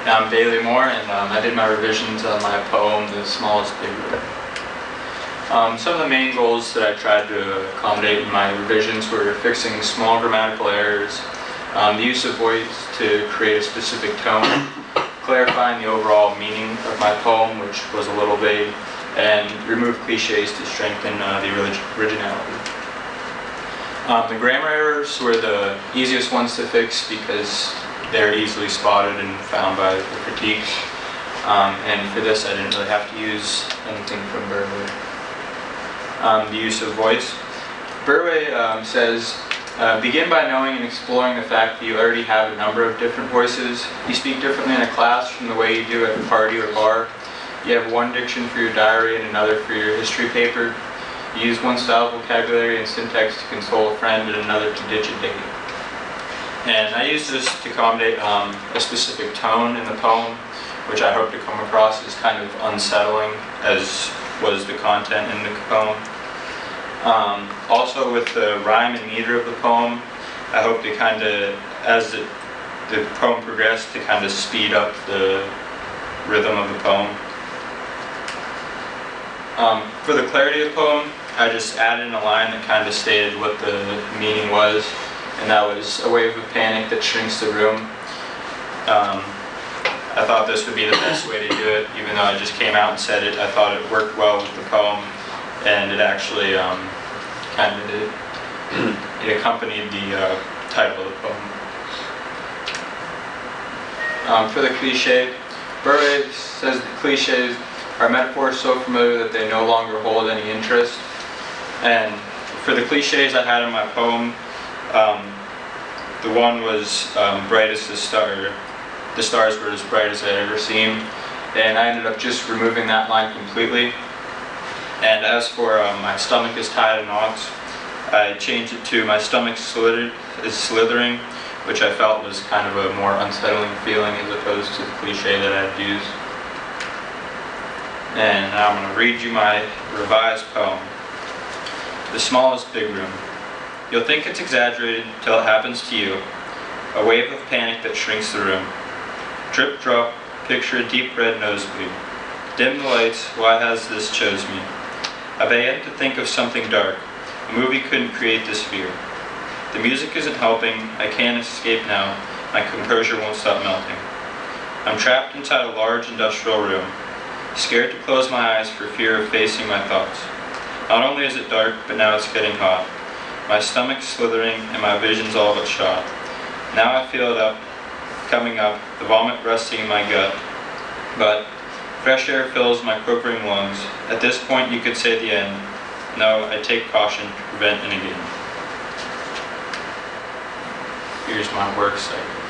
I'm Bailey Moore, and I did my revisions on my poem, The Smallest Big Room. Some of the main goals that I tried to accommodate in my revisions were fixing small grammatical errors, the use of voice to create a specific tone, clarifying the overall meaning of my poem, which was a little vague, and remove cliches to strengthen the originality. The grammar errors were the easiest ones to fix because they're easily spotted and found by the critiques. And for this, I didn't really have to use anything from Burway. The use of voice. Burway says, begin by knowing and exploring the fact that you already have a number of different voices. You speak differently in a class from the way you do at a party or bar. You have one diction for your diary and another for your history paper. You use one style of vocabulary and syntax to console a friend and another to ditch a date. And I use this to accommodate a specific tone in the poem, which I hope to come across as kind of unsettling, as was the content in the poem. Also with the rhyme and meter of the poem, I hope to kind of, as the poem progressed, to kind of speed up the rhythm of the poem. For the clarity of the poem, I just added in a line that kind of stated what the meaning was, and that was a wave of panic that shrinks the room. I thought this would be the best way to do it, even though I just came out and said it. I thought it worked well with the poem, and it actually kind of it accompanied the title of the poem. For the cliche, Burway says the cliches are metaphors so familiar that they no longer hold any interest. And for the cliches I had in my poem, the one was bright as the star. The stars were as bright as I'd ever seen, and I ended up just removing that line completely. And as for my stomach is tied in knots, I changed it to my stomach is slithering, which I felt was kind of a more unsettling feeling as opposed to the cliche that I'd used. And now I'm going to read you my revised poem, The Smallest Big Room. You'll think it's exaggerated till it happens to you, a wave of panic that shrinks the room. Drip drop, picture a deep red nosebleed. Dim the lights, why has this chose me? I began to think of something dark. A movie couldn't create this fear. The music isn't helping, I can't escape now, my composure won't stop melting. I'm trapped inside a large industrial room, scared to close my eyes for fear of facing my thoughts. Not only is it dark, but now it's getting hot. My stomach's slithering and my vision's all but shot. Now I feel it coming up, the vomit resting in my gut. But fresh air fills my quivering lungs. At this point you could say the end. No, I take caution to prevent an again. Here's my work site.